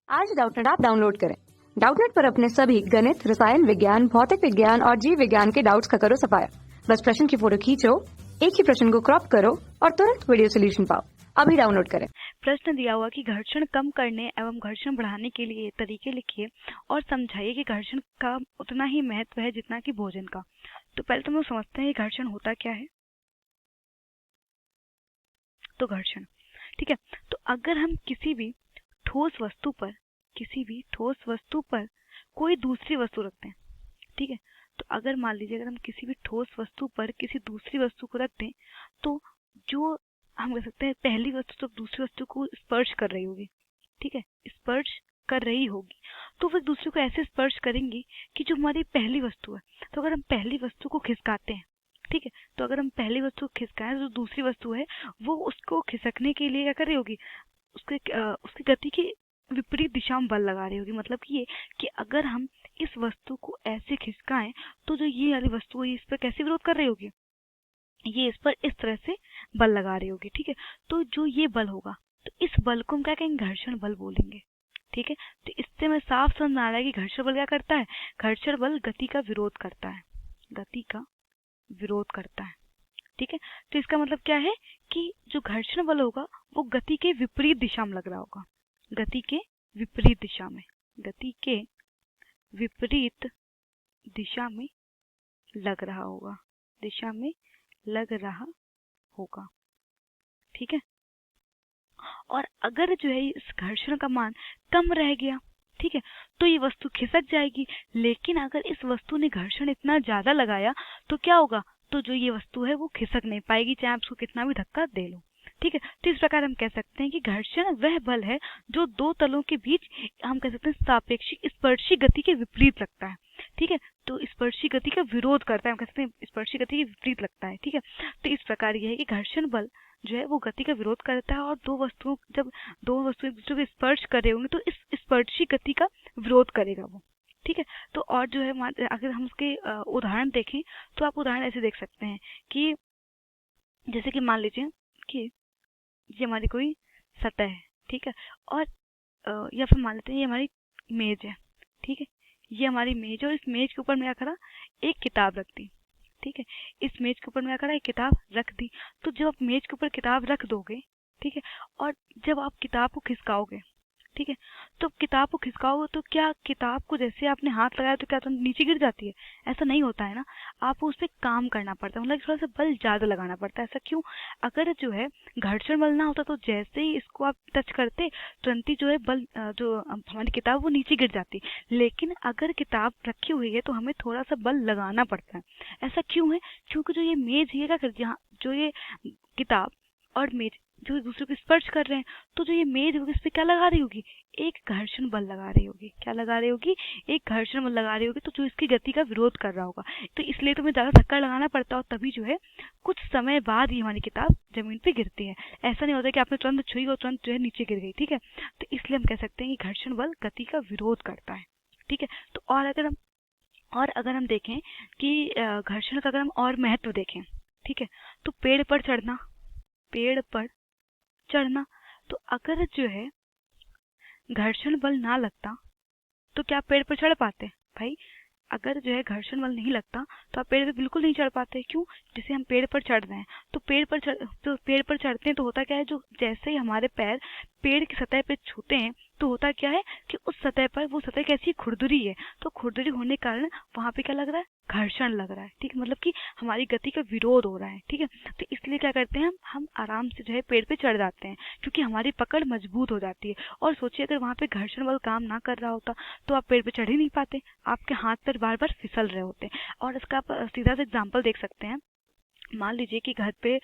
आज Doubtnut app download करें। Doubtnut पर अपने सभी गणित, रसायन विज्ञान, भौतिक विज्ञान और जीव विज्ञान के डाउट्स का करो सफाया। बस प्रश्न की फोटो खींचो, एक ही प्रश्न को क्रॉप करो और तुरंत वीडियो सोल्यूशन पाओ। अभी डाउनलोड करें। प्रश्न दिया हुआ कि घर्षण कम करने एवं घर्षण बढ़ाने के लिए तरीके लिखिए और समझाइए कि घर्षण का उतना ही महत्व है जितना कि भोजन का। तो पहले तो हम लोग समझते हैं कि घर्षण होता क्या है। तो घर्षण, ठीक है। तो अगर हम किसी भी ठोस वस्तु पर कोई दूसरी वस्तु रखते हैं, ठीक है। तो अगर मान लीजिए अगर हम किसी भी ठोस वस्तु पर किसी दूसरी वस्तु को रख दें, तो जो हम कह सकते हैं पहली वस्तु तो दूसरी वस्तु को स्पर्श कर रही होगी, ठीक है, स्पर्श कर रही होगी। तो वो एक दूसरे को ऐसे स्पर्श करेंगी कि जो हमारी पहली वस्तु है, तो अगर हम पहली वस्तु को खिसकाते हैं, ठीक है, तो अगर हम पहली वस्तु को खिसकाएं तो दूसरी वस्तु है वो उसको खिसकने के लिए क्या कर रही होगी, उसकी गति की विपरीत दिशा में बल लगा रही होगी। मतलब कि ये कि अगर हम इस वस्तु को ऐसे खिसकाएं तो जो ये वाली वस्तु है इस पर कैसे विरोध कर रही होगी, ये इस पर इस तरह से बल लगा रही होगी, ठीक है। तो जो ये बल होगा तो इस बल को हम क्या कहेंगे, घर्षण बल बोलेंगे, ठीक है। तो इससे हमें साफ समझ आ रहा है कि घर्षण बल क्या करता है, घर्षण बल गति का विरोध करता है, गति का विरोध करता है, ठीक है। तो इसका मतलब क्या है कि जो घर्षण बल होगा वो गति के विपरीत दिशा में लग रहा होगा, गति के विपरीत दिशा में, गति के विपरीत दिशा में लग रहा होगा, दिशा में लग रहा होगा, ठीक है। और अगर जो है इस घर्षण का मान कम रह गया, ठीक है, तो ये वस्तु खिसक जाएगी। लेकिन अगर इस वस्तु ने घर्षण इतना ज्यादा लगाया तो क्या होगा, तो जो ये वस्तु है वो खिसक नहीं पाएगी, चाहे आप उसको कितना भी धक्का दे लो, ठीक है। तो इस प्रकार हम कह सकते हैं कि घर्षण वह बल है जो दो तलों के बीच हम कह सकते हैं सापेक्षिक स्पर्शी गति के विपरीत लगता है, ठीक है। तो स्पर्शी गति का विरोध करता है, हम कह सकते हैं स्पर्शी गति के विपरीत लगता है, ठीक है। तो इस प्रकार यह है कि घर्षण बल जो है वो गति का विरोध करता है और जब दो वस्तुएं एक दूसरे को स्पर्श कर रहे होंगे तो इस स्पर्शी गति का विरोध करेगा वो, ठीक है। तो और जो है अगर हम उसके उदाहरण देखें तो आप उदाहरण ऐसे देख सकते हैं कि जैसे कि मान लीजिए कि ये हमारी कोई सतह है, ठीक है, और या फिर मान लेते हैं ये हमारी मेज है, ठीक है, ये हमारी मेज है और इस मेज के ऊपर मैं करा एक किताब रख दी, ठीक है, इस मेज के ऊपर मैं करा एक किताब रख दी। तो जब आप मेज के ऊपर किताब रख दोगे, ठीक है, और जब आप किताब को खिसकाओगे, ठीक है, तो किताब को खिसकाओगे तो क्या किताब को जैसे आपने हाथ लगाया तो क्या तुम नीचे गिर जाती है, ऐसा नहीं होता है ना। आपको उस पर काम करना पड़ता है, मतलब थोड़ा सा बल ज्यादा लगाना पड़ता है। ऐसा क्यों, अगर जो है घर्षण बल ना होता तो जैसे ही इसको आप टच करते तुरंत ही जो है बल जो हमारी किताब वो नीचे गिर जाती। लेकिन अगर किताब रखी हुई है तो हमें थोड़ा सा बल लगाना पड़ता है। ऐसा क्यों है, क्योंकि जो ये मेज है क्या करती है, जो ये किताब और मेज जो एक दूसरे को स्पर्श कर रहे हैं, तो जो ये मेज होगी इस पे क्या लगा रही होगी, एक घर्षण बल लगा रही होगी। क्या लगा रही होगी, एक घर्षण बल लगा रही होगी, तो जो इसकी गति का विरोध कर रहा होगा। तो इसलिए तुम्हें ज्यादा धक्का लगाना पड़ता है और तभी जो है कुछ समय बाद ही हमारी किताब जमीन पे गिरती है। ऐसा नहीं होता कि आपने तुरंत छुई और तुरंत जो है नीचे गिर गई, ठीक है। तो इसलिए हम कह सकते हैं कि घर्षण बल गति का विरोध करता है, ठीक है। तो और अगर हम देखें कि घर्षण का अगर हम और महत्व देखें, ठीक है, तो पेड़ पर चढ़ना, तो अगर जो है घर्षण बल ना लगता तो क्या पेड़ पर चढ़ पाते भाई, अगर जो है घर्षण बल नहीं लगता तो आप पेड़ पे बिल्कुल नहीं चढ़ पाते। क्यों, जैसे हम पेड़ पर चढ़ रहे हैं तो पेड़ पर चढ़ते हैं तो होता क्या है, जो जैसे ही हमारे पैर पेड़ की सतह पे छूते हैं तो होता क्या है कि उस सतह पर वो सतह कैसी खुरदुरी है, तो खुरदुरी होने के कारण वहां पे क्या लग रहा है, घर्षण लग रहा है, ठीक है, मतलब कि हमारी गति का विरोध हो रहा है, ठीक है। तो इसलिए क्या करते हैं हम आराम से जो है पेड़ पे चढ़ जाते हैं क्योंकि हमारी पकड़ मजबूत हो जाती है। और सोचिए अगर वहां पे घर्षण बल काम ना कर रहा होता तो आप पेड़ पे चढ़ ही नहीं पाते, आपके हाथ पैर बार बार फिसल रहे होते। और इसका आप सीधा सा एग्जाम्पल देख सकते हैं, मान लीजिए कि घर पे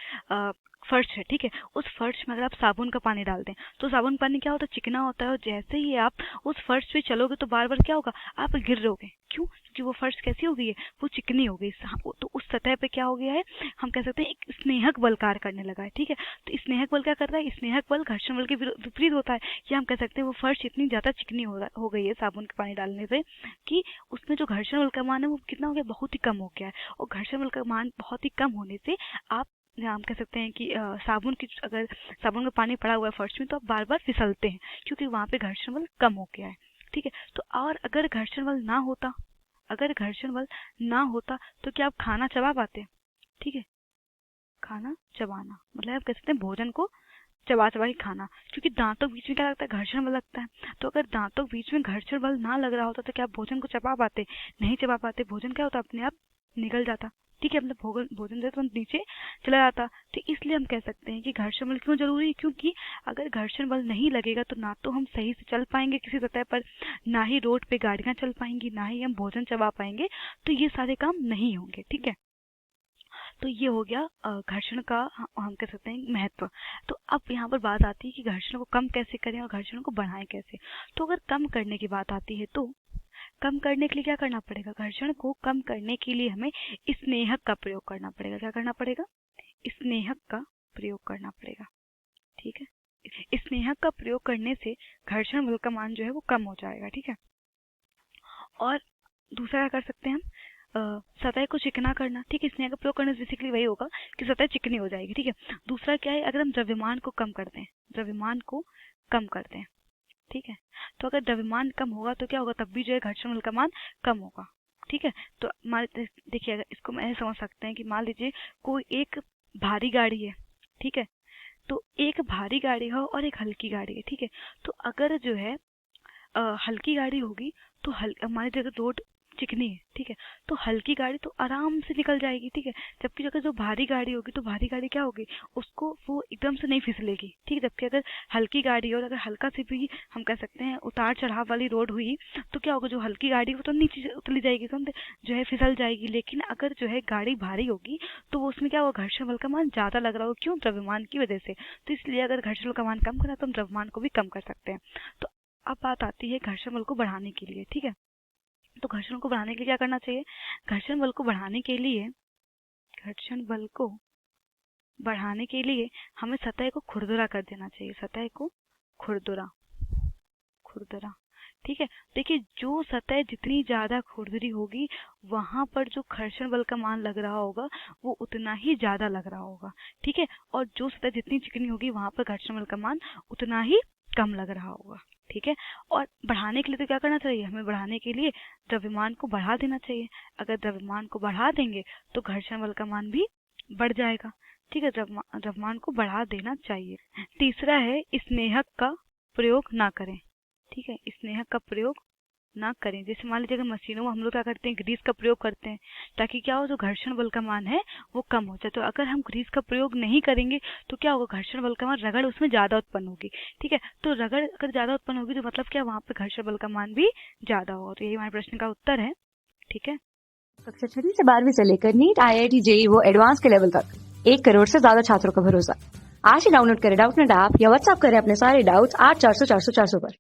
फर्श है, ठीक है, उस फर्श में अगर आप साबुन का पानी डाल दें तो साबुन पानी क्या होता है, चिकना होता है, और जैसे ही आप उस फर्श पे चलोगे तो बार बार क्या होगा, आप गिर रहोगे। क्यों, क्योंकि वो फर्श कैसी हो गई है, वो चिकनी हो गई। तो उस सतह पे क्या हो गया है, हम कह सकते हैं एक स्नेहक बल कार्य करने लगा है, ठीक है। तो स्नेहक बल क्या कर रहा है, स्नेहक बल घर्षण बल के विपरीत होता है। या हम कह सकते हैं वो फर्श इतनी ज्यादा चिकनी हो गई है साबुन के पानी डालने से कि उसमें जो घर्षण बल का मान है वो कितना हो गया, बहुत ही कम हो गया है। और घर्षण बल का मान बहुत ही कम होने से आप या हम कह सकते हैं कि अगर साबुन का पानी पड़ा हुआ है फर्श में तो आप बार बार फिसलते हैं क्योंकि वहां पे घर्षण बल कम हो गया है। ठीक है, तो और अगर घर्षण बल ना होता तो क्या आप खाना चबा पाते? ठीक है, खाना चबाना मतलब आप कह सकते हैं भोजन को चबा चबा के खाना, क्योंकि दांतों के बीच में क्या लगता है? घर्षण बल लगता है। तो अगर दांतों के बीच में घर्षण बल ना लग रहा होता तो क्या आप भोजन को चबा पाते? नहीं चबा पाते। भोजन क्या होता? अपने आप निकल जाता। ठीक है, मतलब भोजन जो है तुरंत नीचे चला जाता। तो इसलिए हम कह सकते हैं कि घर्षण बल क्यों जरूरी है, क्योंकि अगर घर्षण बल नहीं लगेगा तो ना तो हम सही से चल पाएंगे किसी सतह पर, ना ही रोड पे गाड़ियां चल पाएंगी, ना ही हम भोजन चबा पाएंगे। तो ये सारे काम नहीं होंगे। ठीक है, तो ये हो गया घर्षण का हम कह सकते हैं महत्व। तो अब यहाँ पर बात आती है कि घर्षण को कम कैसे करें और घर्षण को बढ़ाएं कैसे। तो अगर कम करने की बात आती है तो कम करने के लिए क्या करना पड़ेगा? घर्षण को कम करने के लिए हमें स्नेहक का प्रयोग करना पड़ेगा। क्या करना पड़ेगा? स्नेहक का प्रयोग करना पड़ेगा। ठीक है, स्नेहक का प्रयोग करने से घर्षण बल का मान जो है वो कम हो जाएगा। ठीक है, और दूसरा क्या कर सकते हैं हम? सतह को चिकना करना। ठीक है, स्नेह का प्रयोग करने से बेसिकली वही होगा कि सतह चिकनी हो जाएगी। ठीक है, दूसरा क्या है? अगर हम द्रव्यमान को कम करते हैं, ठीक है, तो अगर द्रव्यमान कम होगा तो क्या होगा? तब भी जो है घर्षण बल का मान कम होगा। ठीक है, तो देखिए अगर इसको मैं समझ सकते हैं कि मान लीजिए कोई एक भारी गाड़ी है। ठीक है, तो एक भारी गाड़ी हो और एक हल्की गाड़ी है। ठीक है, तो अगर जो है हल्की गाड़ी होगी तो हमारी जगह रोड चिकनी है। ठीक है, तो हल्की गाड़ी तो आराम से निकल जाएगी। ठीक है, जबकि अगर जो भारी गाड़ी होगी तो भारी गाड़ी क्या होगी? उसको वो एकदम से नहीं फिसलेगी। ठीक है, जबकि अगर हल्की गाड़ी और अगर हल्का से भी हम कह सकते हैं उतार चढ़ाव वाली रोड हुई तो क्या होगा? जो हल्की गाड़ी वो तो नीचे उतली जाएगी, जो है फिसल जाएगी। लेकिन अगर जो है गाड़ी भारी होगी तो वो उसमें क्या होगा? घर्षण बल का मान ज्यादा लग रहा होगा। क्यों? द्रव्यमान की वजह से। तो इसलिए अगर घर्षण बल का मान कम करना तो हम द्रव्यमान को भी कम कर सकते हैं। तो अब बात आती है घर्षण बल को बढ़ाने के लिए। ठीक है, तो घर्षण को बढ़ाने के लिए क्या करना चाहिए? घर्षण बल को बढ़ाने के लिए हमें सतह को खुरदुरा कर देना चाहिए। सतह को खुरदुरा। ठीक है, देखिए जो सतह जितनी ज्यादा खुरदुरी होगी वहां पर जो घर्षण बल का मान लग रहा होगा वो उतना ही ज्यादा लग रहा होगा। ठीक है, और जो सतह जितनी चिकनी होगी वहां पर घर्षण बल का मान उतना ही कम लग रहा होगा। ठीक है, और बढ़ाने के लिए तो क्या करना चाहिए? हमें बढ़ाने के लिए द्रव्यमान को बढ़ा देना चाहिए। अगर द्रव्यमान को बढ़ा देंगे तो घर्षण बल का मान भी बढ़ जाएगा। ठीक है, द्रव्यमान को बढ़ा देना चाहिए। तीसरा है स्नेहक का प्रयोग ना करें। ठीक है, स्नेहक का प्रयोग ना करें। जैसे मान लीजिए अगर मशीनों में हम लोग क्या करते हैं? ग्रीस का प्रयोग करते हैं ताकि क्या हो? जो घर्षण बल का मान है वो कम हो जाए। तो अगर हम ग्रीस का प्रयोग नहीं करेंगे तो क्या होगा? घर्षण बल का मान रगड़ उसमें ज्यादा उत्पन्न होगी। ठीक है, तो रगड़ अगर ज्यादा उत्पन्न होगी तो मतलब क्या? वहां पे घर्षण बल का मान भी ज्यादा होगा। तो यही हमारे प्रश्न का उत्तर है। ठीक है, कक्षा 6 से 12वीं से लेकर नीट, IIT, JEE वो एडवांस के लेवल तक 1 करोड़ से ज्यादा छात्रों का भरोसा। आज ही डाउनलोड करें डाउटनेट ऐप या व्हाट्सएप करें अपने सारे डाउट्स 8400 400 400 पर।